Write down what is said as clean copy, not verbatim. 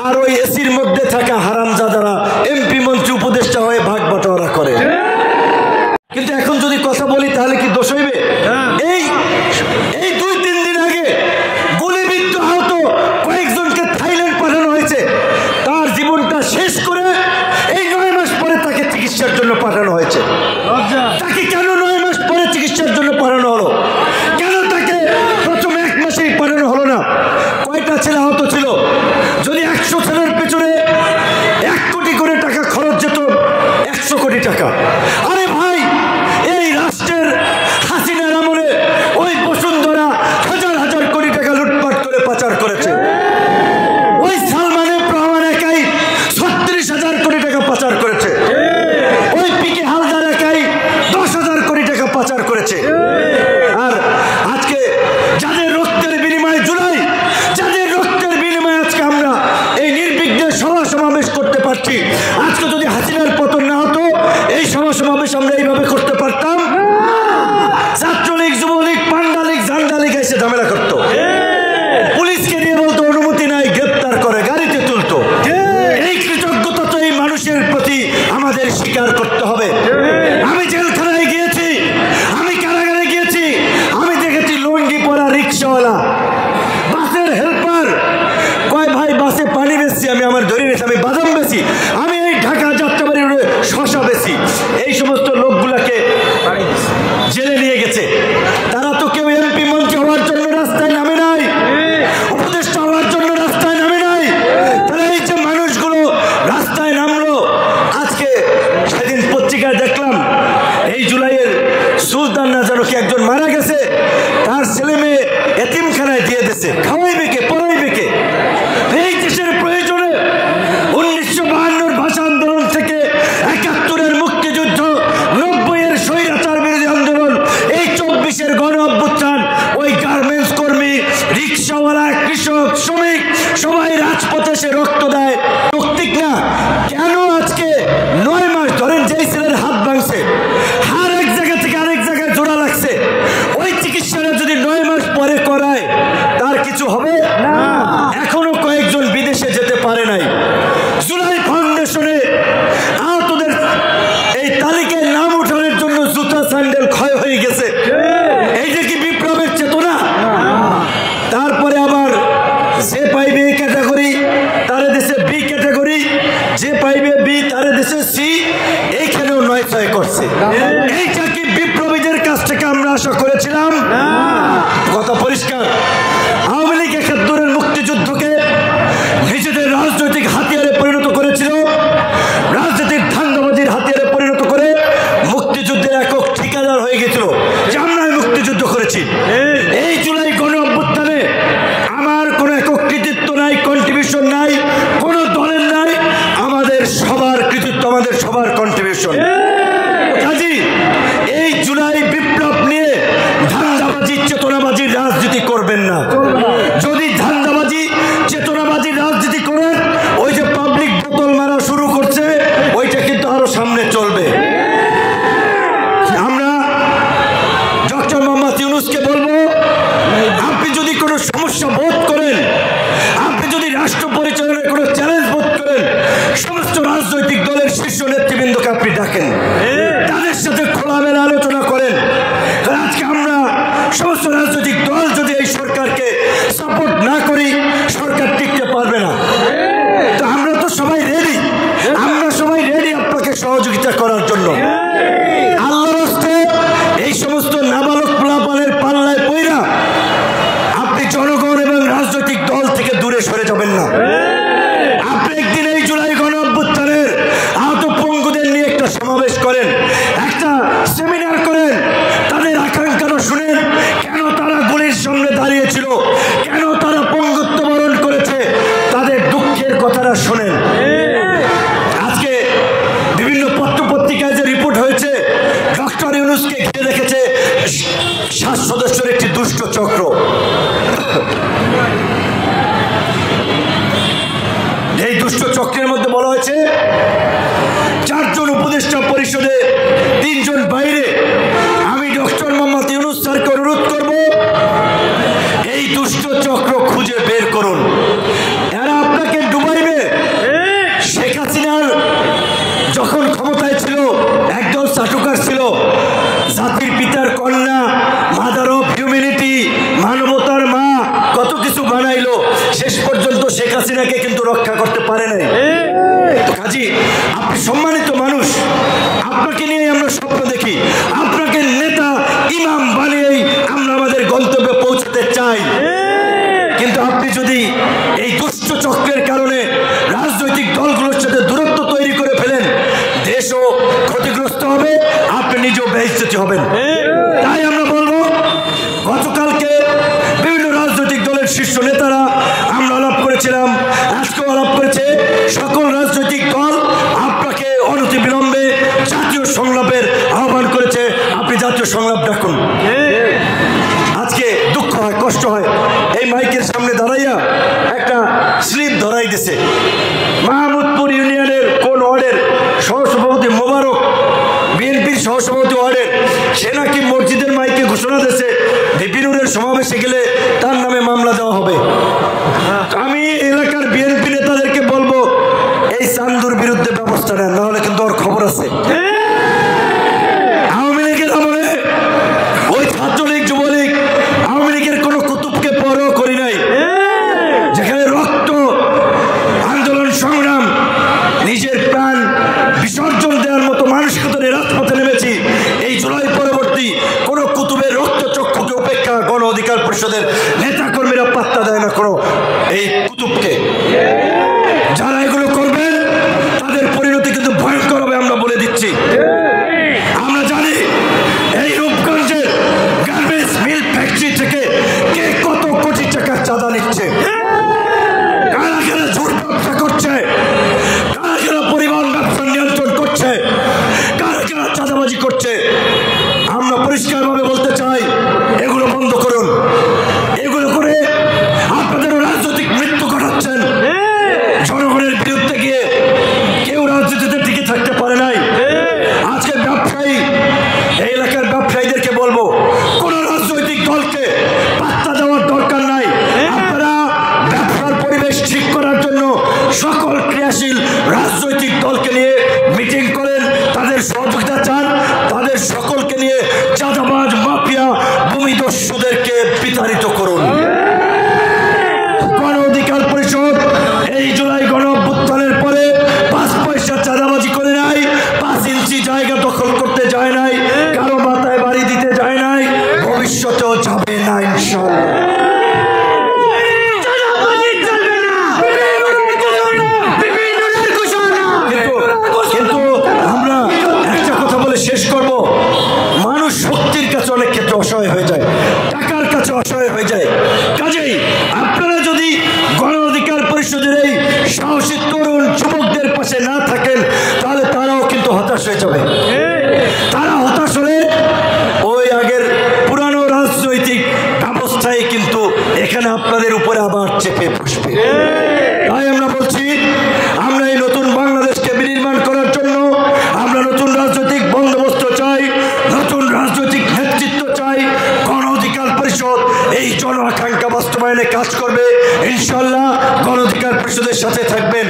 আর ওই এসির মধ্যে থাকা হারামজাদারা এমপি মন্ত্রী উপদেষ্টা হয়ে ভাগ বাটোয়ারা করে। কিন্তু এখন যদি কথা বলি তাহলে কি দোষ হইবে? এই 2-3 দিন আগে গুলিবিদ্ধ আহত কয়েকজনকে থাইল্যান্ড পাঠানো হয়েছে। তার জীবনটা শেষ করে এই 9 মাস পরে তাকে চিকিৎসার জন্য পাঠানো হয়েছে। তাকে কেন 9 মাস পরে চিকিৎসার জন্য পাঠানো হলো? কেন তাকে প্রথম 1 মাসেই পাঠানো হলো না? কয়টা ছেলে আহত ছিল? যদি 100 ছেলের পেছনে 1 কোটি করে টাকা খরচ যেত, 100 কোটি টাকা। আরে ভাই, এই রাষ্ট্রের হাসিনার আমলে ওই বসুন্ধরা হাজার হাজার কোটি টাকা লুটপাট করে পাচার করেছে। ওই সালমানে প্রমাণ একাই 36,000 কোটি টাকা পাচার করেছে। ওই পিকে হালদার একাই 10,000 কোটি টাকা পাচার করেছে। আর আজকে যাদের রক্তের বিনিময়ে জুলাই, যাদের রক্তের বিনিময়ে আজকে আমরা এই নির্বিঘ্নে সভা সমাবেশ করতে পারছি, আজকে যদি হাসিনার পতন না হতো এই সভা সমাবেশ আমরা এইভাবে করতে পারতাম? ছাত্রলীগ, যুবলীগ, পান্ডালীগ, ঝান্ডালীগ এসে ঝামেলা করতো, পুলিশকে দিয়ে বলতো অনুমতি নাই, গ্রেপ্তার করে গাড়িতে তুলতো। এই কৃতজ্ঞতা তো এই মানুষের প্রতি আমাদের স্বীকার করতে হবে। আমি জেলখানায় গিয়েছি, আমি কারাগারে গিয়েছি, আমি দেখেছি লুঙ্গি পরা রিক্সাওয়ালা, বাসের হেল্পার কয় ভাই বাসে পানি বেচছি, আমি আমার ধরে নিয়েছি, আমি বাদাম বেচি, আমি এই ঢাকা যাত্রাবাড়ি রোডে শশা বেচি। এই সমস্ত লোকগুলাকে জেলে নিয়ে গেছে। তারা তো কেউ এমপি মন্ত্রী হওয়ার জন্য রাস্তায় নামে নাই, উপদেষ্টা হওয়ার জন্য রাস্তায় নামে নাই। তারা এই যে মানুষগুলো রাস্তায় নামলো, আজকে সেদিন পত্রিকায় দেখলাম এই জুলাইয়ের সুলতান না জানো কি একজন মারা গেছে, তার ছেলে মেয়ে এতিমখানায় দিয়ে দিয়েছে। খাওয়াইবে কে, পড়াইবে কে? এই দেশের প্রয়োজনে 1952 ভাষা আন্দোলন থেকে 71-এর মুক্তিযুদ্ধ, 90-এর স্বৈরাচার বিরোধী আন্দোলন, এই 24-এর গণ অভ্যুত্থান, ওই গার্মেন্টস কর্মী, রিক্সাওয়ালা, কৃষক, শ্রমিক সবাই রাজপথে সে রক্ত দেয়। যৌক্তিক না? কেন আজকে 9 মাস ধরেন যেই ছেলের হাত ভাঙছে, আর এক জায়গা থেকে আরেক জায়গায় জোড়া লাগছে, ওই চিকিৎসাটা যদি 9 মাস পরে করায় তার কিছু হবে না? এখনো কয়েকজন বিদেশে যেতে পারে নাই। জুলাই ফাউন্ডেশনে আহতদের এই তালিকায় নাম উঠানোর জন্য জুতা স্যান্ডেল ক্ষয় হয়ে গেছে। এই যে কি বিপ্লবের চেতনা? তারপরে আবার যে পাইবে এ ক্যাটাগরি তারে দেশে বি ক্যাটাগরি, যে পাইবে বি তারে দেশে সি, এইখানেও 9-6 করছে। এইটা কি বিপ্লবীদের কাছ থেকে আমরা আশা করেছিলাম? কথা পরিষ্কার। আওয়ামী লীগ 71-এর মুক্তিযুদ্ধকে নিজেদের রাজনৈতিক হাতিয়ারে পরিণত করেছিল, রাজনৈতিক ধান্দাবাজির হাতিয়ারে পরিণত করে মুক্তিযুদ্ধের একক ঠিকাদার হয়ে গেছিল যে আমরাই মুক্তিযুদ্ধ করেছি। এই জুলাই গণ অভ্যুত্থানে আমার কোনো একক কৃতিত্ব নাই, কন্ট্রিবিউশন নাই, কোনো দলের নাই, আমাদের সবার কৃতিত্ব, আমাদের সবার কন্ট্রিবিউশন। কাজী এই জুলাই বিপ্লব নিয়ে ধান্দাবাজি, চেতনাবাজির রাজনীতি করবেন না। যদি ধান্দাবাজি, চেতনাবাজির রাজনীতি করেন, ওই যে পাবলিক বোতল মারা শুরু করছে, ওইটা কিন্তু আরো সামনে চলবে। আমরা ডক্টর মোহাম্মদ ইউনূসকে বলবো, আপনি যদি কোনো সমস্যা বোধ করেন, আপনি যদি রাষ্ট্র পরিচালনায় কোনো চ্যালেঞ্জ বোধ করেন, সমস্ত রাজনৈতিক দলের শীর্ষ নেতৃবৃন্দকে আপনি ডাকেন, তাদের সাথে খোলামেলা আলোচনা করেন। আজকে আমরা সমস্ত রাজনৈতিক দল যদি এই সরকারকে সাপোর্ট না করি, সরকার টিকতে পারবে না। তো আমরা তো সবাই রেডি, আমরা সবাই রেডি আপনাকে সহযোগিতা করার জন্য। আল্লাহর রাস্তে এই সমস্ত নাবালক পোলাপানের পাল্লায় পইরা আপনি জনগণ এবং রাজনৈতিক দল থেকে দূরে সরে যাবেন না। আপনি একদিন এই জুলাই গণ অভ্যুত্থানের আহত পঙ্গুদের নিয়ে একটা সমাবেশ করেন, একটা সেমিনার করেন, তাদের আকাঙ্ক্ষা শুনেন, কেন তারা গুলির সামনে দাঁড়িয়েছিল, কেন তারা পঙ্গুত্ব বরণ করেছে, তাদের দুঃখের কথাটা শোনেন। আজকে বিভিন্ন পত্রপত্রিকায় যে রিপোর্ট হয়েছে, ডক্টর ইউনূসকে ঘিরে রেখেছে 7 সদস্যের একটি দুষ্ট চক্র। এই দুষ্ট চক্রের মধ্যে বলা হয়েছে 4 জন উপদেষ্টা পরিষদে, 3 জন বাইরে। আমি ডক্টর মোহাম্মদ ইউনূস স্যারকে অনুরোধ করব, এই দুষ্ট চক্র খুঁজে বের করুন। এরা আপনাকে ডুবাইবে, পর্যন্ত শেখ হাসিনাকে কিন্তু রক্ষা করতে পারে নাই। তো কাজী আপনি সম্মানিত মানুষ, আপনাকে নিয়ে আমরা স্বপ্ন দেখি, আপনাকে নেতা ইমাম বানিয়েই আমরা আমাদের গন্তব্যে পৌঁছাতে চাই। কিন্তু আপনি যদি এই দুষ্ট চক্রের কারণে রাজনৈতিক দলগুলোর সাথে দূরত্ব তৈরি করে ফেলেন, দেশও ক্ষতিগ্রস্ত হবে, আপনি নিজেও বেইজ্জতি হবেন। তাই আমরা বলবো, গতকালকে বিভিন্ন রাজনৈতিক দলের শীর্ষ নেতারা আমরা আলাপ করেছিলাম, আজকেও আলাপ করেছে সকল রাজনৈতিক দল, আপনাকে অনতিবিলম্বে জাতীয় সংলাপের আহ্বান করেছে। আপনি জাতীয় সংলাপ ডাকুন। আজকে দুঃখ হয়, কষ্ট হয়, এই মাইকের সামনে দাঁড়াইয়া একটা স্লিপ ধরাই দিছে মাহমুদপুর ইউনিয়নের কোন ওয়ার্ডের সহসভাপতি মোবারক, বিএনপির সহসভাপতি ওয়ার্ডের, সে নাকি মসজিদের মাইকে ঘোষণা দিয়েছে বিপিনুরের সমাবেশে গেলে তার নামে মামলা দেওয়া হবে। আমি এলাকার বিএনপি নেতাদেরকে বলবো, এই চান্দুর বিরুদ্ধে ব্যবস্থা নেন, নাহলে কিন্তু ওর খবর আছে। আওয়ামী লীগের আমলে ওই ছাত্রলীগ যুবলীগ আওয়ামী লীগের কোনো কুতুবকে পরও করি নাই, যেখানে রক্ত আন্দোলন সংগ্রাম নিজের প্রাণ বিসর্জন দেওয়ার মতো মানসিকতা নিয়ে রাজপথে নেমেছি। এই জুলাই পরবর্তী কোনো কুতুবের রক্তচক্ষুকে উপেক্ষা গণ অধিকার পরিষদের নেতাকর্মীরা পাত্তা দেয় না কোনো এই কুতুবকে। যারা এগুলো করবেন তাদের পরিণতি কিন্তু ভয়ঙ্কর হবে, আমরা বলে দিচ্ছি। আমরা জানি এই রূপগঞ্জের গার্মেন্টস মিল ফ্যাক্টরি থেকে কে কত কোটি টাকার চাঁদা নিচ্ছে, কারা কারা ঝুট ব্যবসা করছে, কারা কারা পরিবহন ব্যবসা নিয়ন্ত্রণ করছে, কারা কারা চাঁদাবাজি করছে। আমরা পরিষ্কারভাবে বলতে চাই, এগুলো বন্ধ করুন। এগুলো করে আপনাদেরও রাজনৈতিক মৃত্যু ঘটাচ্ছেন। জনগণের বিরুদ্ধে গিয়ে কেউ রাজনীতিতে টিকে থাকতে পারে নাই। আজকে ব্যবসায়ী, এই এলাকার ব্যবসায়ীদেরকে বলবো, কোন রাজনৈতিক দলকে পাত্তা দেওয়ার দরকার নাই। আপনারা ব্যবসার পরিবেশ ঠিক করার জন্য সকল ক্রিয়াশীল রাজনৈতিক দলকে নিয়ে মিটিং করেন, তাদের সহযোগিতা চান, তাদের সকলকে নিয়ে চাঁদাবাজ মাফিয়া ভূমিদস্যুদেরকে বিতাড়িত করুন। গণ অধিকার পরিষদ এই জুলাই গণ অভ্যুত্থানের পরে 5 পয়সা চাঁদাবাজি করে নাই, 5 ইঞ্চি জায়গা দখল করতে যায় নাই, কারো মাথায় বাড়ি দিতে যায় নাই, ভবিষ্যতেও যাবে না ইনশাআল্লাহ। কিন্তু আমরা একটা কথা বলে শেষ করব, মানুষ শক্তির কাছে অনেক ক্ষেত্রে অসহায় হয়ে যায়, টাকার কাছে অসহায় হয়ে যায়। কাজেই আপনারা যদি গণ অধিকার পরিষদের এই সাহসী তরুণ যুবকদের পাশে না থাকেন, তাহলে তারাও কিন্তু হতাশ হয়ে যাবে। তারা হতাশ হলে ওই আগের পুরানো রাজনৈতিক ব্যবস্থায় কিন্তু এখানে আপনাদের উপরে আবার চেপে বসবে। তাই আমরা বলছি, আমরা এই নতুন বাংলাদেশকে বিনির্মাণ করার জন্য আমরা নতুন রাজনৈতিক বন্দোবস্ত চাই, নতুন রাজনৈতিক নেতৃত্ব চাই। গণ অধিকার পরিষদ এই জন আকাঙ্ক্ষা বাস্তবায়নে কাজ করবে ইনশাআল্লাহ। গণ অধিকার পরিষদের সাথে থাকবেন,